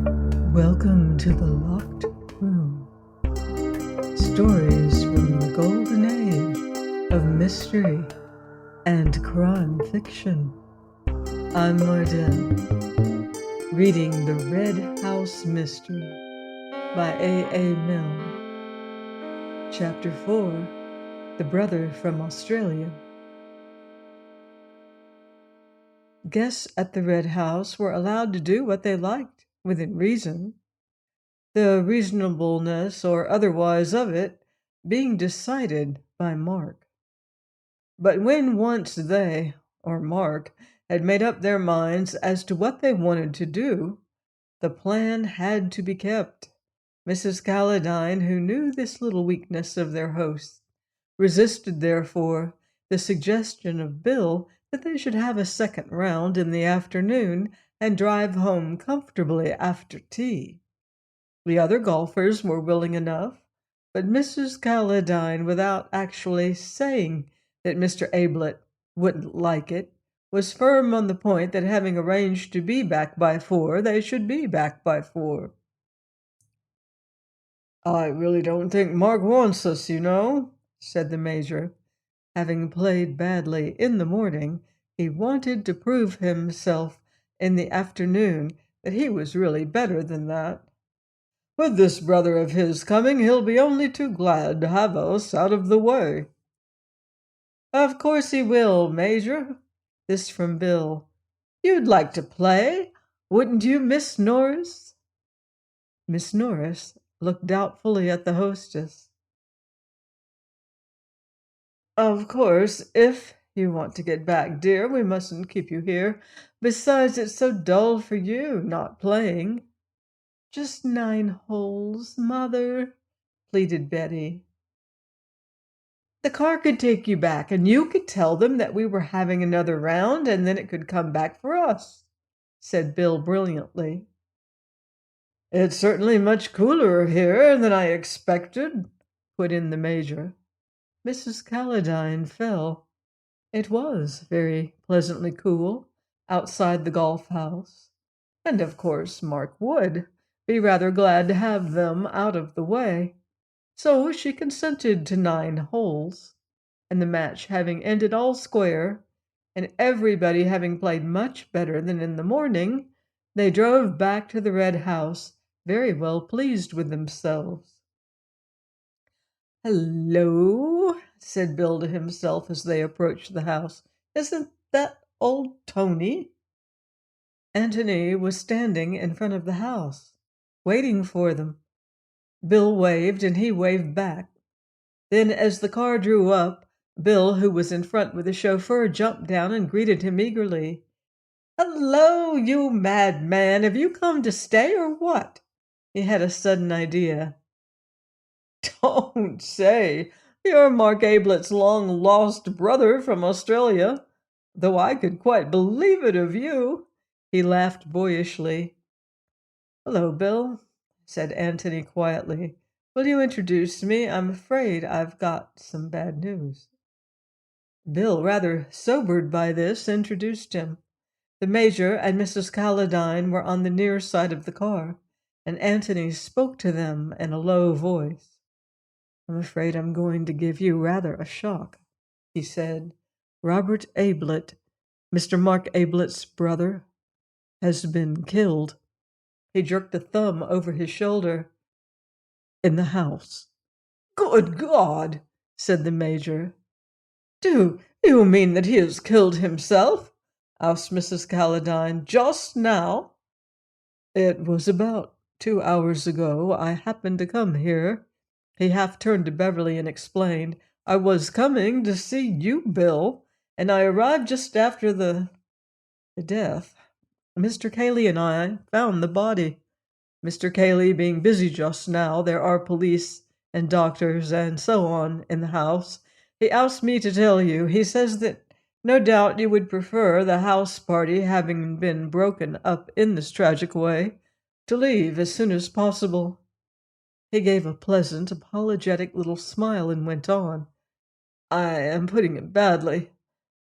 Welcome to the Locked Room. Stories from the golden age of mystery and crime fiction. I'm Marden, reading The Red House Mystery by A. Milne. Chapter 4, The Brother from Australia. Guests at the Red House were allowed to do what they liked, within reason. The reasonableness or otherwise of it being decided by Mark. But when once they, or Mark, had made up their minds as to what they wanted to do, the plan had to be kept. Mrs. Calladine, who knew this little weakness of their host, resisted, therefore, the suggestion of Bill that they should have a second round in the afternoon and drive home comfortably after tea. The other golfers were willing enough, but Mrs. Calladine, without actually saying that Mr. Ablett wouldn't like it, was firm on the point that having arranged to be back by 4, they should be back by 4. "I really don't think Mark wants us, you know," said the Major. Having played badly in the morning, he wanted to prove himself in the afternoon that he was really better than that. "With this brother of his coming, he'll be only too glad to have us out of the way." "Of course he will, Major." This from Bill. "You'd like to play, wouldn't you, Miss Norris?" Miss Norris looked doubtfully at the hostess. "Of course, if you want to get back, dear, we mustn't keep you here. Besides, it's so dull for you, not playing." "Just 9 holes, Mother," pleaded Betty. "The car could take you back, and you could tell them that we were having another round, and then it could come back for us," said Bill brilliantly. "It's certainly much cooler here than I expected," put in the Major. Mrs. Calladine fell. It was very pleasantly cool outside the golf house, and of course Mark would be rather glad to have them out of the way. So she consented to 9 holes, and the match having ended all square, and everybody having played much better than in the morning, they drove back to the Red House, very well pleased with themselves. "Hello," said Bill to himself as they approached the house. "Isn't that old Tony?" Antony was standing in front of the house, waiting for them. Bill waved, and he waved back. Then, as the car drew up, Bill, who was in front with the chauffeur, jumped down and greeted him eagerly. "Hello, you madman! Have you come to stay or what?" He had a sudden idea. "Don't say! You're Mark Ablett's long-lost brother from Australia, though I could quite believe it of you." He laughed boyishly. "Hello, Bill," said Antony quietly. "Will you introduce me? I'm afraid I've got some bad news." Bill, rather sobered by this, introduced him. The Major and Mrs. Calladine were on the near side of the car, and Antony spoke to them in a low voice. "I'm afraid I'm going to give you rather a shock," he said. "Robert Ablett, Mr. Mark Ablett's brother, has been killed." He jerked a thumb over his shoulder. "In the house." "Good God!" said the Major. "Do you mean that he has killed himself?" asked Mrs. Calladine. "Just now?" "It was about 2 hours ago. I happened to come here." He half turned to Beverly and explained. "I was coming to see you, Bill, and I arrived just after the death. Mr. Cayley and I found the body. Mr. Cayley being busy just now, there are police and doctors and so on in the house. He asked me to tell you. He says that no doubt you would prefer, the house party having been broken up in this tragic way, to leave as soon as possible." He gave a pleasant, apologetic little smile and went on. "I am putting it badly.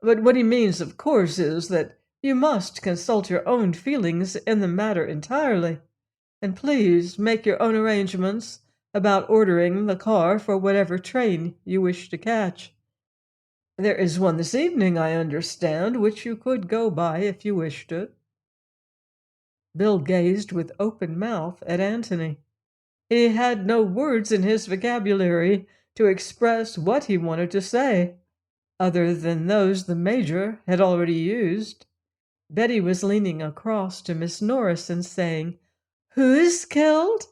But what he means, of course, is that you must consult your own feelings in the matter entirely. And please make your own arrangements about ordering the car for whatever train you wish to catch. There is one this evening, I understand, which you could go by if you wished it." Bill gazed with open mouth at Antony. He had no words in his vocabulary to express what he wanted to say, other than those the Major had already used. Betty was leaning across to Miss Norris and saying, "Who's killed?"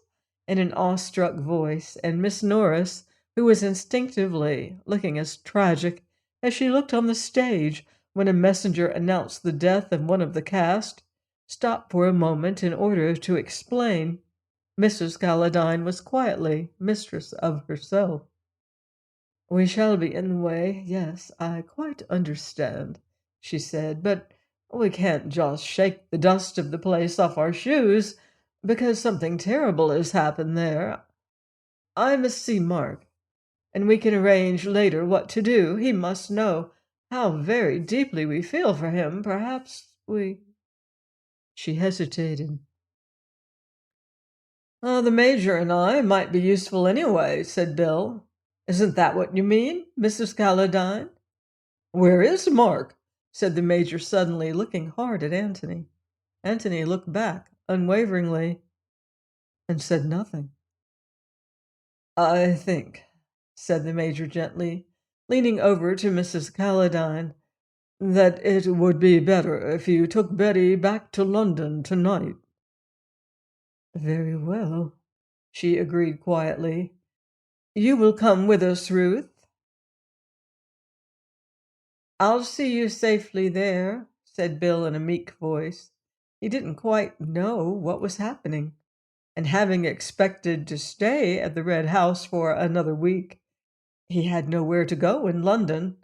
in an awestruck voice, and Miss Norris, who was instinctively looking as tragic as she looked on the stage when a messenger announced the death of one of the cast, stopped for a moment in order to explain. Mrs. Calladine was quietly mistress of herself. "We shall be in the way, yes, I quite understand," she said, "but we can't just shake the dust of the place off our shoes because something terrible has happened there. I must see Mark, and we can arrange later what to do. He must know how very deeply we feel for him. Perhaps we—" She hesitated. "The Major and I might be useful anyway," said Bill. "Isn't that what you mean, Mrs. Calladine?" "Where is Mark?" said the Major suddenly, looking hard at Antony. Antony looked back unwaveringly and said nothing. "I think," said the Major gently, leaning over to Mrs. Calladine, "that it would be better if you took Betty back to London tonight." "Very well," she agreed quietly. "You will come with us, Ruth?" "I'll see you safely there," said Bill in a meek voice. He didn't quite know what was happening, and having expected to stay at the Red House for another week, he had nowhere to go in London.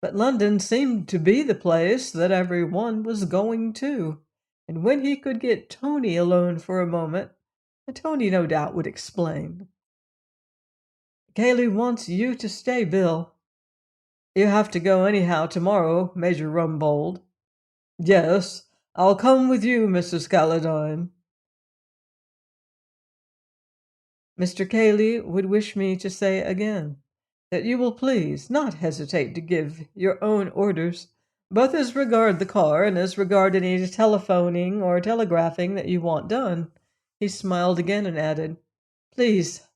But London seemed to be the place that everyone was going to, and when he could get Tony alone for a moment, Tony no doubt would explain. "Cayley wants you to stay, Bill." "You have to go anyhow tomorrow," Major rumbled. "Yes, I'll come with you, Mrs. Calladine." "Mr. Cayley would wish me to say again that you will please not hesitate to give your own orders, both as regard the car and as regard any telephoning or telegraphing that you want done." He smiled again and added, "Please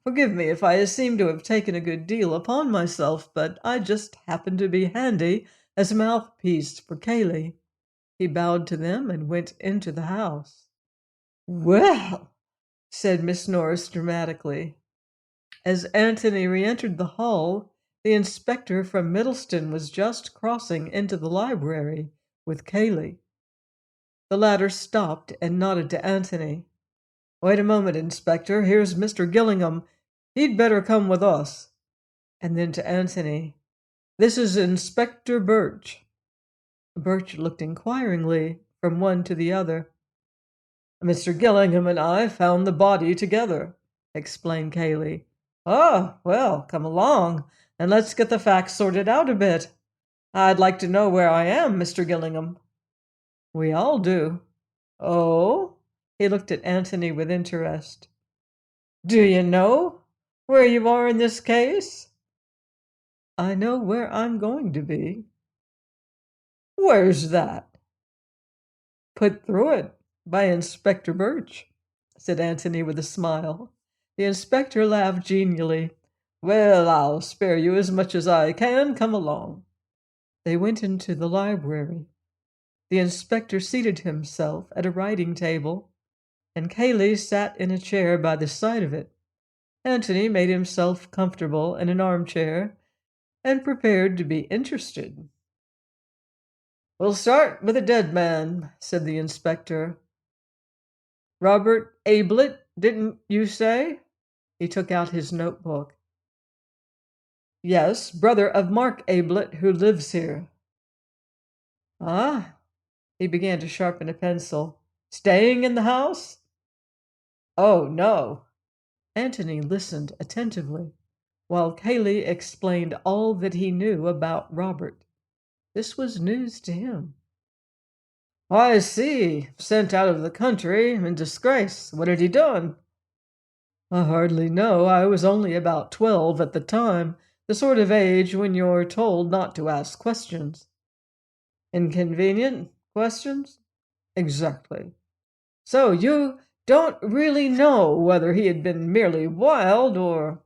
forgive me if I seem to have taken a good deal upon myself, but I just happened to be handy as a mouthpiece for Cayley." He bowed to them and went into the house. "Well," said Miss Norris dramatically. As Antony re-entered the hall, the inspector from Middleston was just crossing into the library with Cayley. The latter stopped and nodded to Antony. "Wait a moment, Inspector. Here's Mr. Gillingham. He'd better come with us." And then to Antony, "This is Inspector Birch." Birch looked inquiringly from one to the other. "Mr. Gillingham and I found the body together," explained Cayley. "Oh, well, come along, and let's get the facts sorted out a bit. I'd like to know where I am, Mr. Gillingham." "We all do." "Oh?" He looked at Antony with interest. "Do you know where you are in this case?" "I know where I'm going to be." "Where's that?" "Put through it by Inspector Birch," said Antony with a smile. The inspector laughed genially. "Well, I'll spare you as much as I can. Come along." They went into the library. The inspector seated himself at a writing table, and Cayley sat in a chair by the side of it. Antony made himself comfortable in an armchair and prepared to be interested. "We'll start with a dead man," said the inspector. "Robert Ablett, didn't you say?" He took out his notebook. "Yes, brother of Mark Ablett, who lives here." "Ah." He began to sharpen a pencil. "Staying in the house?" "Oh, no." Antony listened attentively while Cayley explained all that he knew about Robert. This was news to him. "I see. Sent out of the country in disgrace. What had he done?" "I hardly know. I was only about 12 at the time, the sort of age when you're told not to ask questions." "Inconvenient questions?" "Exactly. So you don't really know whether he had been merely wild or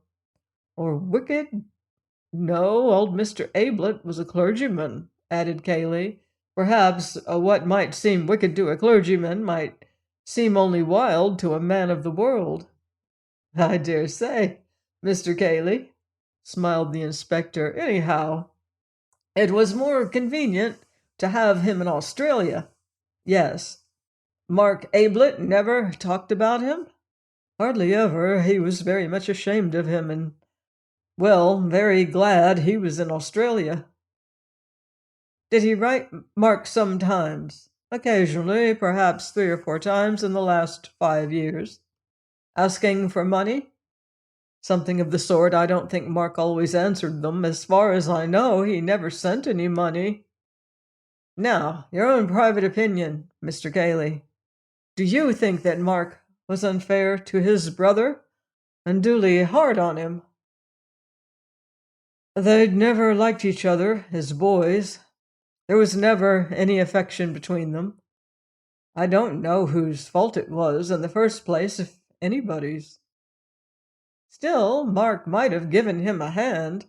wicked?" "No, old Mr. Ablett was a clergyman," added Cayley. "Perhaps what might seem wicked to a clergyman might seem only wild to a man of the world." "I dare say, Mr. Cayley," smiled the inspector. "Anyhow, it was more convenient to have him in Australia." "Yes." "Mark Ablett never talked about him?" "Hardly ever. He was very much ashamed of him, and, well, very glad he was in Australia." "Did he write Mark sometimes?" "Occasionally, perhaps 3 or 4 times in the last 5 years." "Asking for money?" "Something of the sort. I don't think Mark always answered them. As far as I know, he never sent any money." "Now, your own private opinion, Mr. Cayley. Do you think that Mark was unfair to his brother? Unduly hard on him?" "They'd never liked each other as boys. There was never any affection between them. I don't know whose fault it was, in the first place, if anybody's." "Still, Mark might have given him a hand."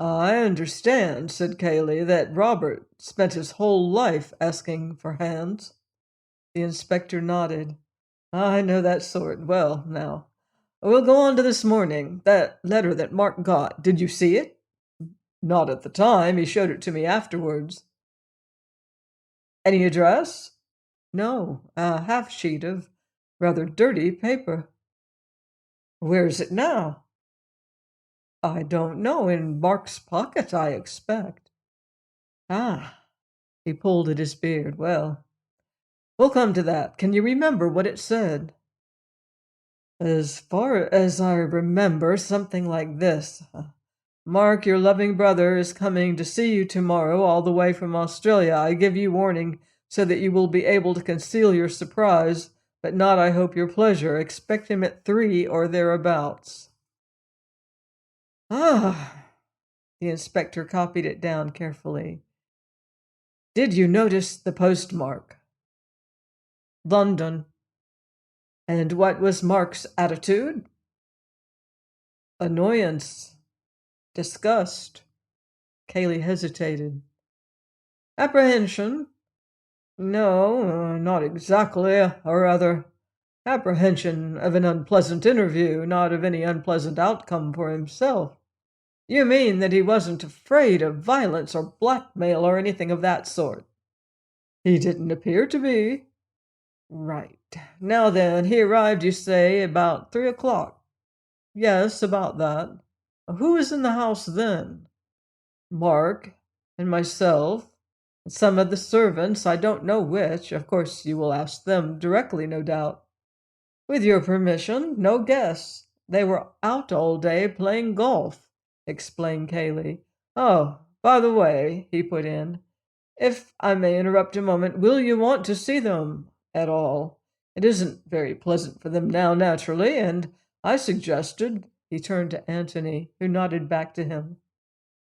"I understand," said Cayley, "that Robert spent his whole life asking for hands." The inspector nodded. "I know that sort. Well, now, we'll go on to this morning. That letter that Mark got, did you see it?" "Not at the time. He showed it to me afterwards." "Any address?" "No, a half sheet of rather dirty paper." "Where is it now?" "I don't know. In Mark's pocket, I expect." "Ah." He pulled at his beard. "Well, we'll come to that. Can you remember what it said?" "As far as I remember, something like this: Mark, your loving brother, is coming to see you tomorrow, all the way from Australia. I give you warning so that you will be able to conceal your surprise, but not, I hope, your pleasure. Expect him at 3 or thereabouts." "Ah!" The inspector copied it down carefully. "Did you notice the postmark?" "London." "And what was Mark's attitude?" "Annoyance. Disgust." Cayley hesitated. "Apprehension?" "No, not exactly. Or rather, apprehension of an unpleasant interview, not of any unpleasant outcome for himself." "You mean that he wasn't afraid of violence or blackmail or anything of that sort?" "He didn't appear to be." "Right. Now then, he arrived, you say, about 3 o'clock?" "Yes, about that." "Who was in the house then?" "Mark and myself and some of the servants. I don't know which. Of course you will ask them directly, no doubt." "With your permission, no guests. They were out all day playing golf," explained Cayley. "Oh, by the way," he put in, "if I may interrupt a moment, will you want to see them at all? It isn't very pleasant for them now, naturally, and I suggested—" He turned to Antony, who nodded back to him.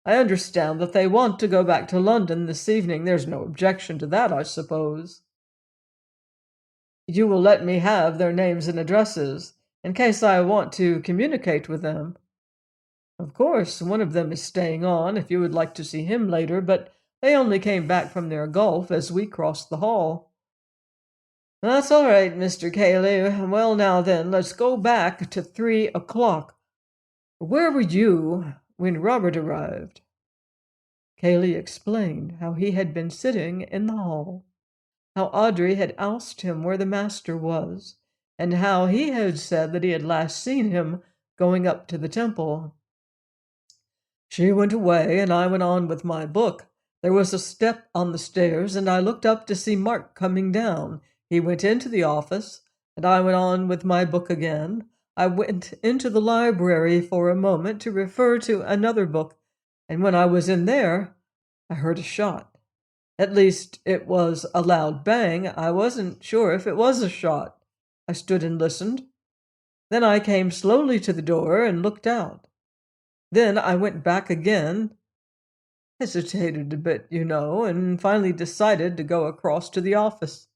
"I understand that they want to go back to London this evening. There's no objection to that, I suppose?" "You will let me have their names and addresses, in case I want to communicate with them?" "Of course. One of them is staying on, if you would like to see him later, but they only came back from their golf as we crossed the hall." "That's all right, Mr. Cayley. Well, now then, let's go back to 3 o'clock. Where were you when Robert arrived?" Cayley explained how he had been sitting in the hall, how Audrey had asked him where the master was, and how he had said that he had last seen him going up to the temple. "She went away, and I went on with my book. There was a step on the stairs, and I looked up to see Mark coming down. He went into the office, and I went on with my book again. I went into the library for a moment to refer to another book, and when I was in there, I heard a shot. At least it was a loud bang. I wasn't sure if it was a shot. I stood and listened. Then I came slowly to the door and looked out. Then I went back again, hesitated a bit, and finally decided to go across to the office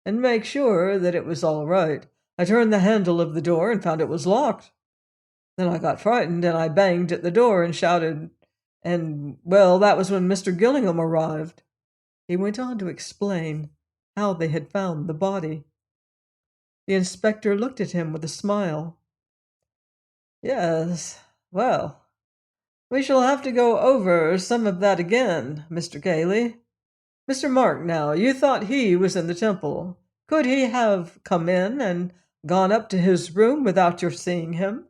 and make sure that it was all right. I turned the handle of the door and found it was locked. Then I got frightened and I banged at the door and shouted, and, well, that was when Mr. Gillingham arrived. He went on to explain how they had found the body. The inspector looked at him with a smile. Yes, well, we shall have to go over some of that again, Mr. Cayley. Mr. Mark, now, you thought he was in the temple. Could he have come in and gone up to his room without your seeing him?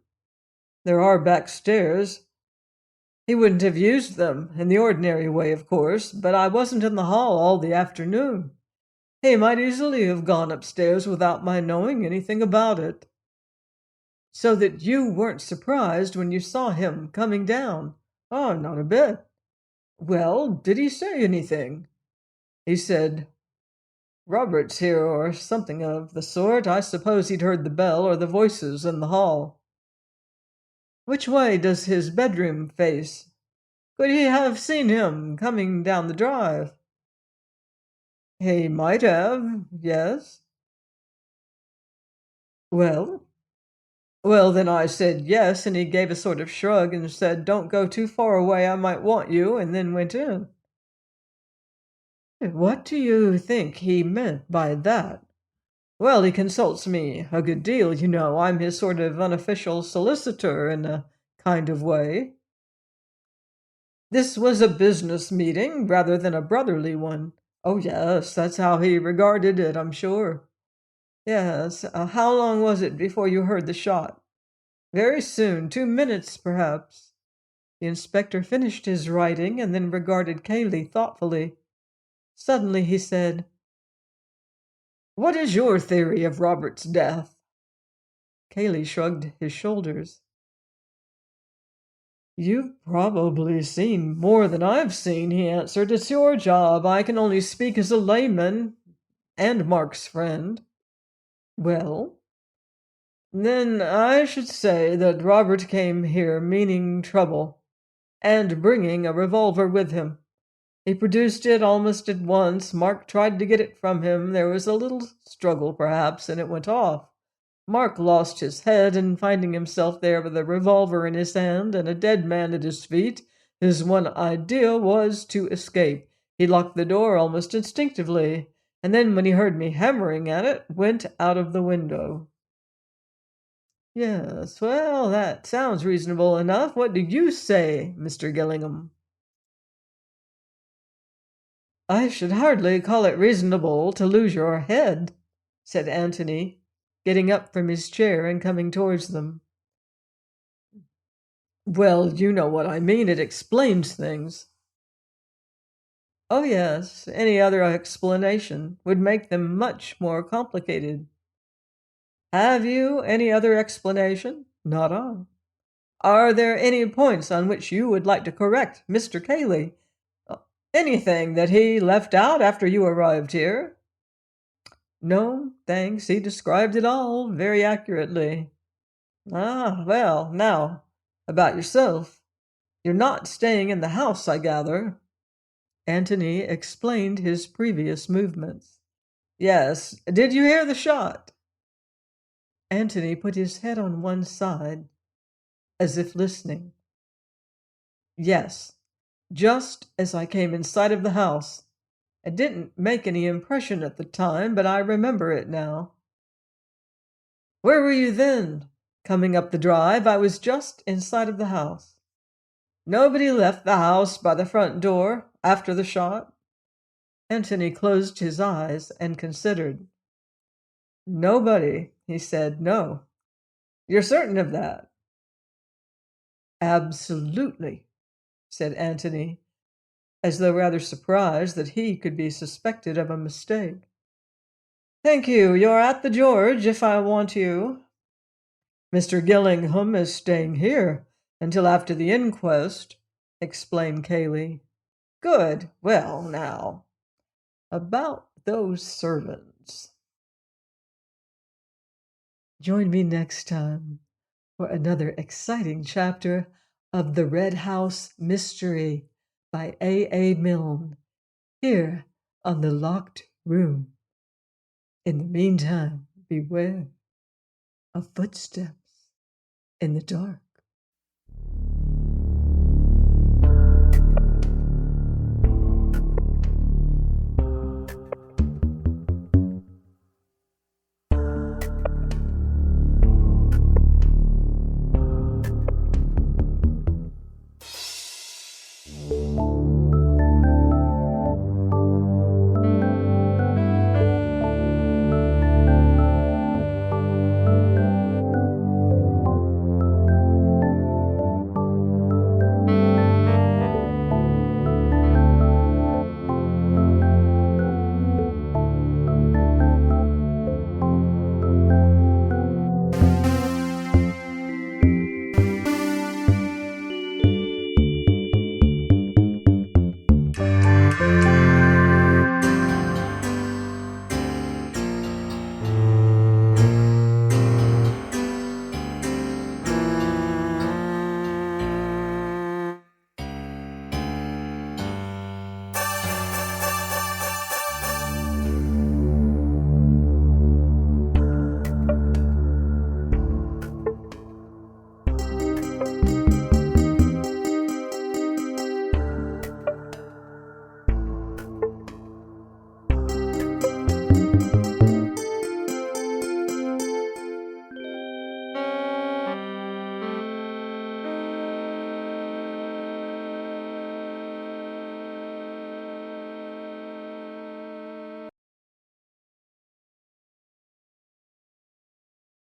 There are back stairs. He wouldn't have used them in the ordinary way, of course, but I wasn't in the hall all the afternoon. He might easily have gone upstairs without my knowing anything about it. So that you weren't surprised when you saw him coming down? Oh, not a bit. Well, did he say anything? He said, Robert's here, or something of the sort. I suppose he'd heard the bell or the voices in the hall. Which way does his bedroom face? Could he have seen him coming down the drive? He might have, yes. Well? Well, then I said yes, and he gave a sort of shrug and said, Don't go too far away, I might want you, and then went in. What do you think he meant by that? Well, he consults me a good deal, I'm his sort of unofficial solicitor in a kind of way. This was a business meeting rather than a brotherly one. Oh, yes, that's how he regarded it, I'm sure. Yes, how long was it before you heard the shot? Very soon, 2 minutes, perhaps. The inspector finished his writing and then regarded Cayley thoughtfully. Suddenly he said, What is your theory of Robert's death? Cayley shrugged his shoulders. You've probably seen more than I've seen, he answered. It's your job. I can only speak as a layman and Mark's friend. Well? Then I should say that Robert came here meaning trouble, and bringing a revolver with him. He produced it almost at once. Mark tried to get it from him. There was a little struggle, perhaps, and it went off. Mark lost his head, and finding himself there with a revolver in his hand and a dead man at his feet, his one idea was to escape. He locked the door almost instinctively, and then when he heard me hammering at it, went out of the window. Yes, well, that sounds reasonable enough. What do you say, Mr. Gillingham? I should hardly call it reasonable to lose your head, said Antony, getting up from his chair and coming towards them. Well, you know what I mean. It explains things. Oh, yes, any other explanation would make them much more complicated. Have you any other explanation? Not I. Are there any points on which you would like to correct Mr. Cayley? Anything that he left out after you arrived here? No, thanks. He described it all very accurately. Ah, well, now, about yourself. You're not staying in the house, I gather. Antony explained his previous movements. Yes. Did you hear the shot? Antony put his head on one side, as if listening. Yes, just as I came in sight of the house. It didn't make any impression at the time, but I remember it now. Where were you then? Coming up the drive, I was just inside of the house. Nobody left the house by the front door after the shot? Antony closed his eyes and considered. Nobody, he said, no. You're certain of that? Absolutely, said Antony, as though rather surprised that he could be suspected of a mistake. Thank you. You're at the George if I want you. Mr. Gillingham is staying here until after the inquest, explained Cayley. Good. Well, now. about those servants. Join me next time for another exciting chapter of The Red House Mystery by A. Milne, here on The Locked Room. In the meantime, beware of footsteps in the dark.